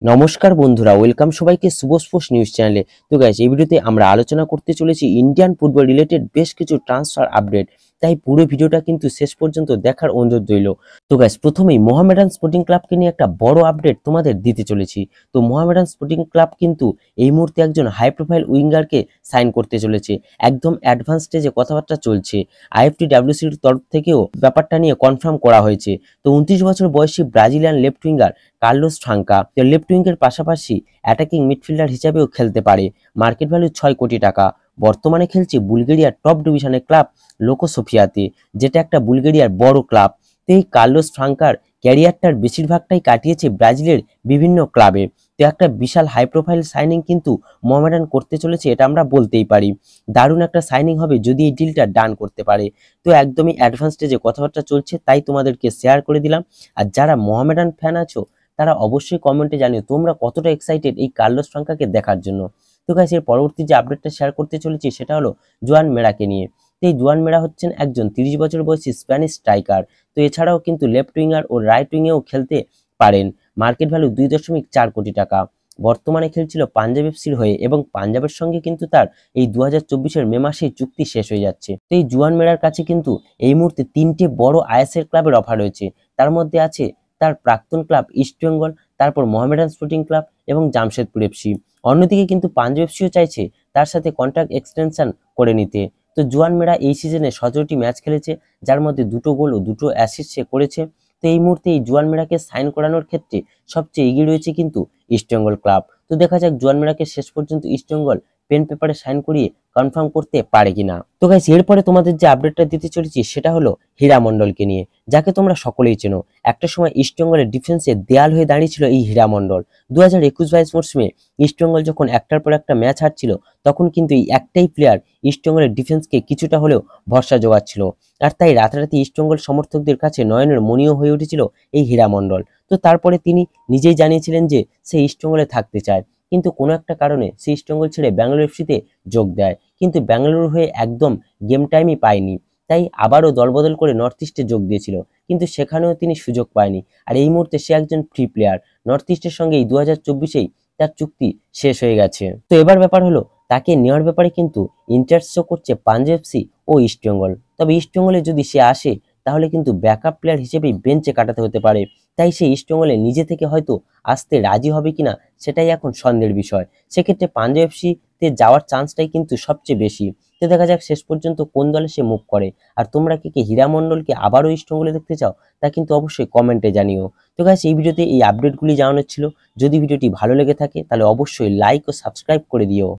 নমস্কার বন্ধুরা, ওয়েলকাম সবাইকে শুভ স্পোর্টস নিউজ চ্যানেলে। তো গাইস, এই ভিডিওতে আমরা আলোচনা করতে চলেছি ইন্ডিয়ান ফুটবল রিলেটেড বেশ কিছু ট্রান্সফার আপডেট। তাই পুরো ভিডিওটা কিন্তু শেষ পর্যন্ত দেখার অনুরোধ রইল। তো গাইস, প্রথমেই মোহামেডান স্পোর্টিং ক্লাবকে নিয়ে একটা বড় আপডেট তোমাদের দিতে চলেছি। তো মোহামেডান স্পোর্টিং ক্লাব কিন্তু এই মুহূর্তে একজন হাই প্রোফাইল উইঙ্গারকে সাইন করতে চলেছে। একদম অ্যাডভান্স স্টেজে কথাবার্তা চলছে। আইএফটিডব্লিউসির তরফ থেকেও ব্যাপারটা নিয়ে কনফার্ম করা হয়েছে। তো 29 বছর বয়সী Brazilian left winger Carlos Franca left উইঙ্গের পাশাপাশি অ্যাটাকিং মিডফিল্ডার হিসেবেও খেলতে পারে। মার্কেট ভ্যালু 6 কোটি টাকা। বর্তমানে খেলছে বুলগেরিয়ার টপ ডিভিশনের ক্লাব লোকো সোফিয়াতে, যেটা একটা বুলগেরিয়ার বড় ক্লাব। তো এই কার্লোস ফ্রাঙ্কার ক্যারিয়ারটার বেশিরভাগটাই কাটিয়েছে ব্রাজিলের বিভিন্ন ক্লাবে। তো একটা বিশাল হাই প্রোফাইল সাইনিং কিন্তু মোহামেডান করতে চলেছে, এটা আমরা বলতেই পারি। দারুণ একটা সাইনিং হবে যদি এই ডিলটা ডান করতে পারে। তো একদমই অ্যাডভান্স স্টেজে কথাবার্তা চলছে, তাই তোমাদেরকে শেয়ার করে দিলাম। আর যারা মোহামেডান ফ্যান আছো তারা অবশ্যই কমেন্টে জানিও তোমরা কতটা এক্সাইটেড এই কার্লোস ফ্রাঙ্কাকে দেখার জন্য। তো গাইস, এর পরবর্তী যে আপডেটটা শেয়ার করতে চলেছি সেটা হলো জোয়ান মেরাকে নিয়ে। তো এই জোয়ান মেরা হচ্ছেন একজন 30 বছর বয়সী স্প্যানিশ স্ট্রাইকার। তো এছাড়াও কিন্তু লেফট উইঙ্গার ও রাইট উইংয়েও খেলতে পারেন। মার্কেট ভ্যালু 2.4 কোটি টাকা। বর্তমানে খেলছিল পাঞ্জাব এফসির হয়ে এবং পাঞ্জাবের সঙ্গে কিন্তু তার এই 2024-এর মে মাসেই চুক্তি শেষ হয়ে যাচ্ছে। তো এই জোয়ান মেরার কাছে কিন্তু এই মুহূর্তে 3টে বড় আইএসএল ক্লাবের অফার রয়েছে। তার মধ্যে আছে তার প্রাক্তন ক্লাব ইস্ট বেঙ্গল, তারপর মোহামেডান স্পোর্টিং ক্লাব এবং জামশেদপুর এফসি। অন্যদিকে কিন্তু পাঞ্জাব এফসিও চাইছে তার সাথে কন্ট্রাক্ট এক্সটেনশন করে নিতে। তো জোয়ান মেরা এই সিজনে 17টি ম্যাচ খেলেছে, যার মধ্যে 2টো গোল ও 2টো অ্যাসিস্ট সে করেছে। তো এই মুহূর্তে এই জোয়ান মেরাকে সাইন করানোর ক্ষেত্রে সবচেয়ে এগিয়ে রয়েছে কিন্তু ইস্ট বেঙ্গল ক্লাব। তো দেখা যাক জোয়ান মেরাকে শেষ পর্যন্ত ইস্ট বেঙ্গল পেন পেপারে সাইন করিয়ে কনফার্ম করতে পারে কিনা। তো গাইস, এরপরে তোমাদের যে আপডেটটা দিতে চলেছি সেটা হলো হীরা মন্ডলকে নিয়ে, যাকে তোমরা সকলেই চেনো। একটা সময় ইস্ট বেঙ্গলের ডিফেন্সে দেয়াল হয়ে দাঁড়িয়েছিল এই হীরা মন্ডল। 2021-22 মরশুমে ইস্ট বেঙ্গল যখন একটার পর একটা ম্যাচ হারছিল, তখন কিন্তু এই একটাই প্লেয়ার ইস্ট বেঙ্গলের ডিফেন্সকে কিছুটা হলেও ভরসা জোগাচ্ছিল। আর তাই রাতারাতি ইস্ট বেঙ্গল সমর্থকদের কাছে নয়নের মণিও হয়ে উঠেছিল এই হীরা মন্ডল। তো তারপরে তিনি নিজেই জানিয়েছিলেন যে সে ইস্ট বেঙ্গলে থাকতে চায়, কিন্তু কোনো একটা কারণে সে ইস্ট বেঙ্গল ছেড়ে ব্যাঙ্গালোর এফসিতে যোগ দেয়। কিন্তু ব্যাঙ্গালোর হয়ে একদম গেম টাইমই পায়নি, তাই আবারও দলবদল করে নর্থ ইস্টে যোগ দিয়েছিল, কিন্তু সেখানেও তিনি সুযোগ পায়নি। আর এই মুহূর্তে সে একজন ফ্রি প্লেয়ার। নর্থ ইস্টের সঙ্গে এই 2024-এই তার চুক্তি শেষ হয়ে গেছে। তো এবার ব্যাপার হলো তাকে নেওয়ার ব্যাপারে কিন্তু ইন্টারেস্ট শো করছে পাঞ্জাব এফসি ও ইস্ট বেঙ্গল। তবে ইস্ট বেঙ্গলে যদি সে আসে তাহলে কিন্তু ব্যাকআপ প্লেয়ার হিসেবেই বেঞ্চে কাটাতে হতে পারে। তাই সে ইস্ট বেঙ্গলে নিজে থেকে হয়তো আসতে রাজি হবে কিনা সেটাই এখন সন্দেহের বিষয়। সেক্ষেত্রে পাঞ্জাব এফসিতে যাওয়ার চান্সটাই কিন্তু সবচেয়ে বেশি। তো দেখা যাক শেষ পর্যন্ত কোন দলে সে মুভ করে। আর তোমরা কে হীরা মন্ডলকে আবারও ইস্ট বেঙ্গলে দেখতে চাও তা কিন্তু অবশ্যই কমেন্টে জানিও। তো গাইস, এই ভিডিওতে এই আপডেটগুলি জানানোর ছিল। যদি ভিডিওটি ভালো লেগে থাকে তাহলে অবশ্যই লাইক ও সাবস্ক্রাইব করে দিও।